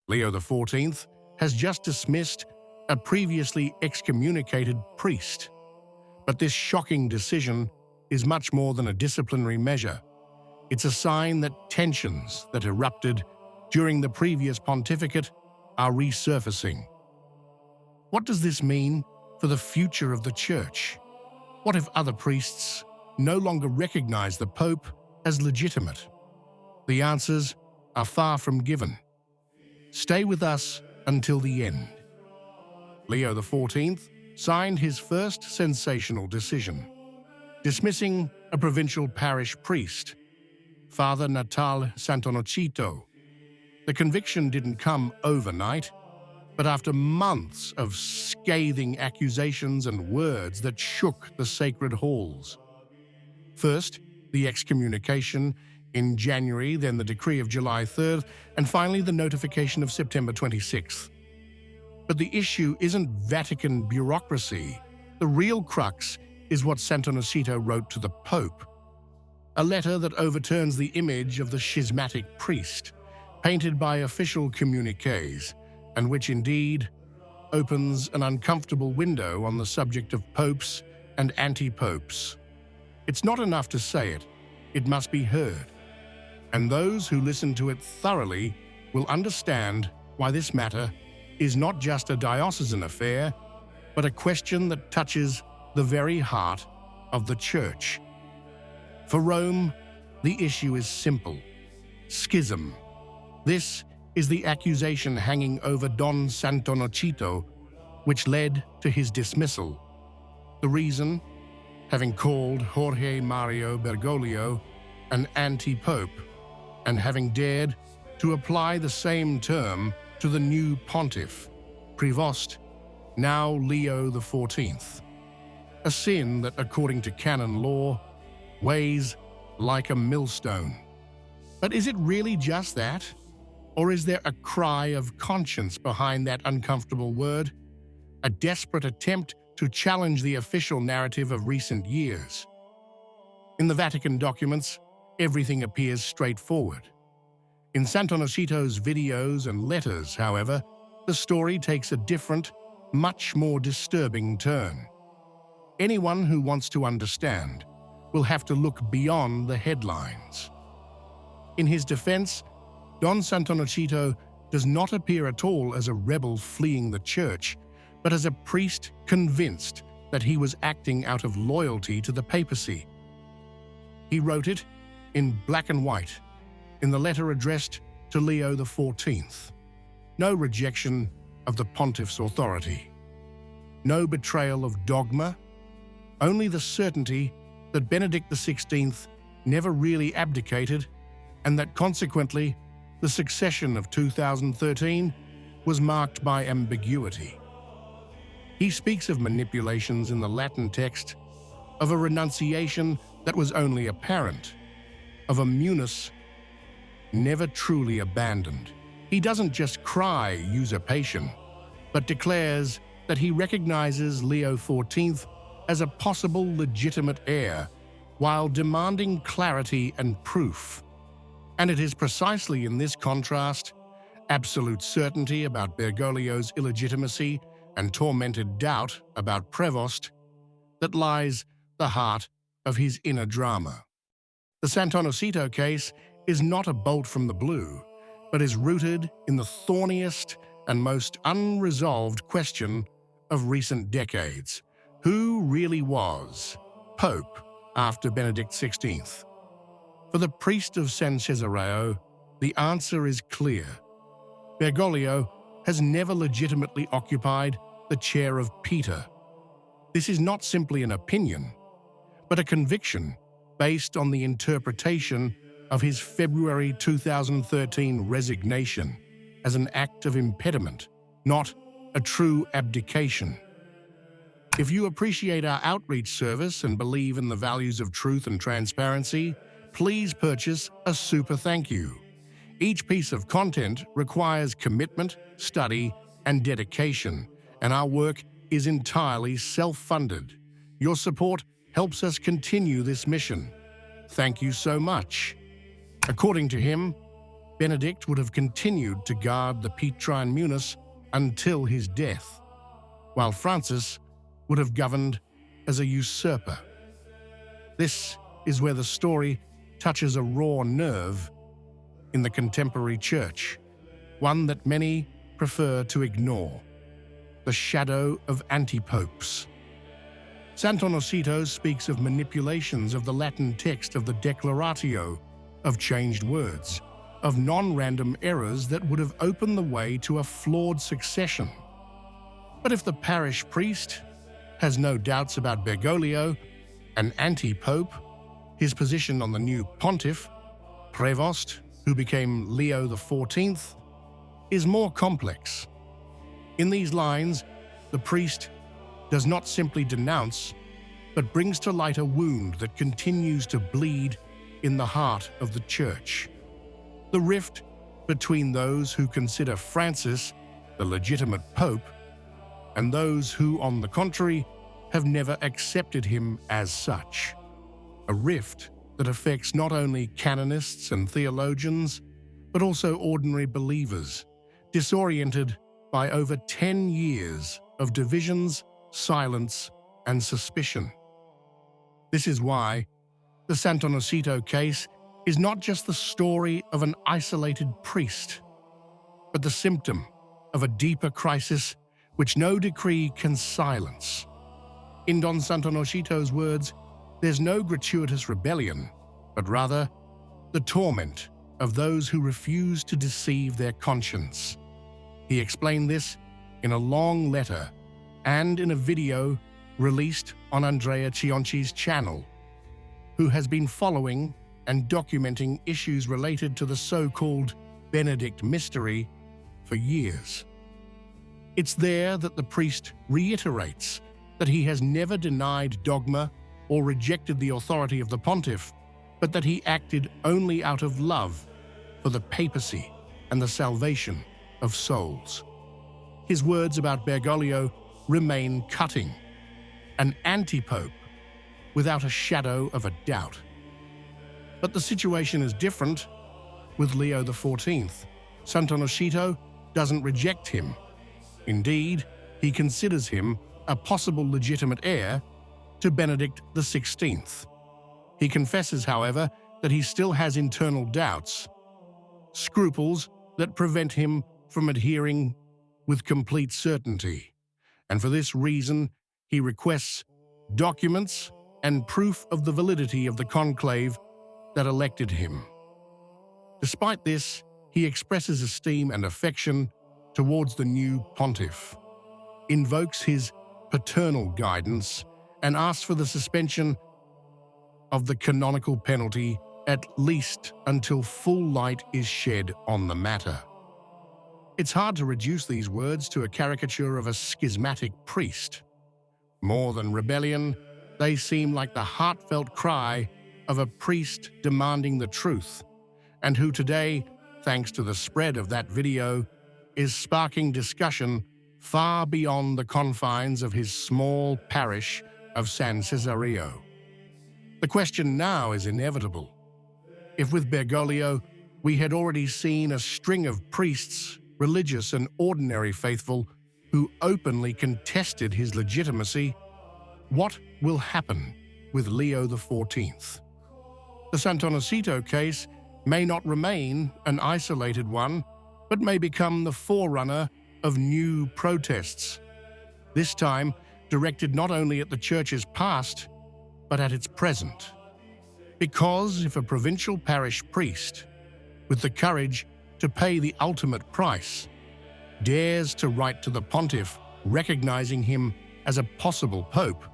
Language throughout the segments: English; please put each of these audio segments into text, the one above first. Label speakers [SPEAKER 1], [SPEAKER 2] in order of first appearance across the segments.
[SPEAKER 1] Leo XIV has just dismissed a previously excommunicated priest. But this shocking decision is much more than a disciplinary measure. It's a sign that tensions that erupted during the previous pontificate are resurfacing. What does this mean for the future of the Church? What if other priests no longer recognize the Pope as legitimate? The answers are far from given. Stay with us until the end. Leo XIV signed his first sensational decision, dismissing a provincial parish priest, Father Santonito. The conviction didn't come overnight, but after months of scathing accusations and words that shook the sacred halls. First, the excommunication in January, then the decree of July 3rd, and finally the notification of September 26th. But the issue isn't Vatican bureaucracy. The real crux is what Santonito wrote to the Pope, a letter that overturns the image of the schismatic priest, painted by official communiques, and which indeed opens an uncomfortable window on the subject of popes and anti-popes. It's not enough to say it, it must be heard. And those who listen to it thoroughly will understand why this matter is not just a diocesan affair, but a question that touches the very heart of the Church. For Rome, the issue is simple: schism. This is the accusation hanging over Don Santonito, which led to his dismissal. The reason? Having called Jorge Mario Bergoglio an anti-pope, and having dared to apply the same term to the new pontiff, Prevost, now Leo XIV. A sin that, according to canon law, weighs like a millstone. But is it really just that? Or is there a cry of conscience behind that uncomfortable word? A desperate attempt to challenge the official narrative of recent years? In the Vatican documents, everything appears straightforward. In Santonito's videos and letters, however, the story takes a different, much more disturbing turn. Anyone who wants to understand will have to look beyond the headlines. In his defense, Don Santonito does not appear at all as a rebel fleeing the Church, but as a priest convinced that he was acting out of loyalty to the papacy. He wrote it in black and white, in the letter addressed to Leo XIV. No rejection of the pontiff's authority. No betrayal of dogma. Only the certainty that Benedict XVI never really abdicated, and that consequently the succession of 2013 was marked by ambiguity. He speaks of manipulations in the Latin text, of a renunciation that was only apparent, of a munus never truly abandoned. He doesn't just cry usurpation, but declares that he recognizes Leo XIV as a possible legitimate heir, while demanding clarity and proof. And it is precisely in this contrast, absolute certainty about Bergoglio's illegitimacy and tormented doubt about Prevost, that lies the heart of his inner drama. The Santonito case is not a bolt from the blue, but is rooted in the thorniest and most unresolved question of recent decades. Who really was Pope after Benedict XVI? For the priest of San Cesareo, the answer is clear. Bergoglio has never legitimately occupied the chair of Peter. This is not simply an opinion, but a conviction based on the interpretation of his February 2013 resignation as an act of impediment, not a true abdication. If you appreciate our outreach service and believe in the values of truth and transparency, please purchase a super thank you. Each piece of content requires commitment, study, and dedication, and our work is entirely self-funded. Your support helps us continue this mission. Thank you so much. According to him, Benedict would have continued to guard the Petrine Munus until his death, while Francis would have governed as a usurper. This is where the story touches a raw nerve in the contemporary church, one that many prefer to ignore: the shadow of anti-popes. Santonito speaks of manipulations of the Latin text of the Declaratio, of changed words, of non-random errors that would have opened the way to a flawed succession. But if the parish priest has no doubts about Bergoglio, an anti-pope, his position on the new pontiff, Prevost, who became Leo XIV, is more complex. In these lines, the priest does not simply denounce, but brings to light a wound that continues to bleed in the heart of the Church: the rift between those who consider Francis the legitimate pope and those who, on the contrary, have never accepted him as such. A rift that affects not only canonists and theologians, but also ordinary believers, disoriented by over 10 years of divisions, silence, and suspicion. This is why the Santonito case is not just the story of an isolated priest, but the symptom of a deeper crisis which no decree can silence. In Don Santonito's words, there's no gratuitous rebellion, but rather the torment of those who refuse to deceive their conscience. He explained this in a long letter and in a video released on Andrea Cionci's channel, who has been following and documenting issues related to the so-called Benedict mystery for years. It's there that the priest reiterates that he has never denied dogma or rejected the authority of the pontiff, but that he acted only out of love for the papacy and the salvation of souls. His words about Bergoglio remain cutting: an anti-pope without a shadow of a doubt. But the situation is different with Leo XIV. Santonito doesn't reject him. Indeed, he considers him a possible legitimate heir to Benedict XVI. He confesses, however, that he still has internal doubts, scruples that prevent him from adhering with complete certainty. And for this reason, he requests documents and proof of the validity of the conclave that elected him. Despite this, he expresses esteem and affection towards the new pontiff, invokes his paternal guidance, and asks for the suspension of the canonical penalty, at least until full light is shed on the matter. It's hard to reduce these words to a caricature of a schismatic priest. More than rebellion, they seem like the heartfelt cry of a priest demanding the truth, and who today, thanks to the spread of that video, is sparking discussion far beyond the confines of his small parish of San Cesareo. The question now is inevitable. If with Bergoglio we had already seen a string of priests, religious and ordinary faithful, who openly contested his legitimacy, what will happen with Leo XIV? The Santonito case may not remain an isolated one, but may become the forerunner of new protests, this time directed not only at the Church's past, but at its present. Because if a provincial parish priest, with the courage to pay the ultimate price, dares to write to the pontiff recognizing him as a possible pope,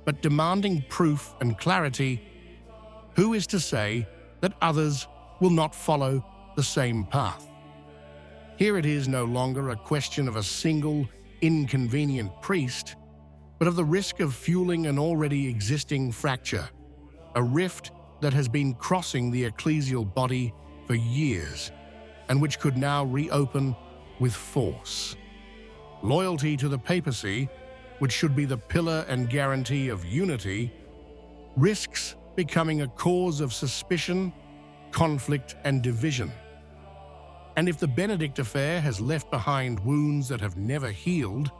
[SPEAKER 1] but demanding proof and clarity, who is to say that others will not follow the same path? Here it is no longer a question of a single, inconvenient priest, but of the risk of fueling an already existing fracture, a rift that has been crossing the ecclesial body for years, and which could now reopen with force. Loyalty to the papacy, which should be the pillar and guarantee of unity, risks becoming a cause of suspicion, conflict, and division. And if the Benedict affair has left behind wounds that have never healed,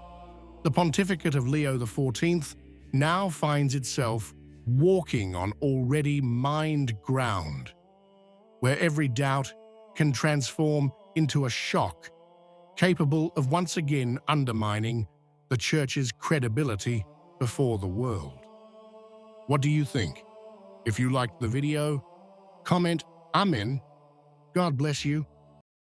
[SPEAKER 1] the pontificate of Leo XIV now finds itself walking on already mined ground, where every doubt can transform into a shock, capable of once again undermining the Church's credibility before the world. What do you think? If you liked the video, comment Amen. God bless you.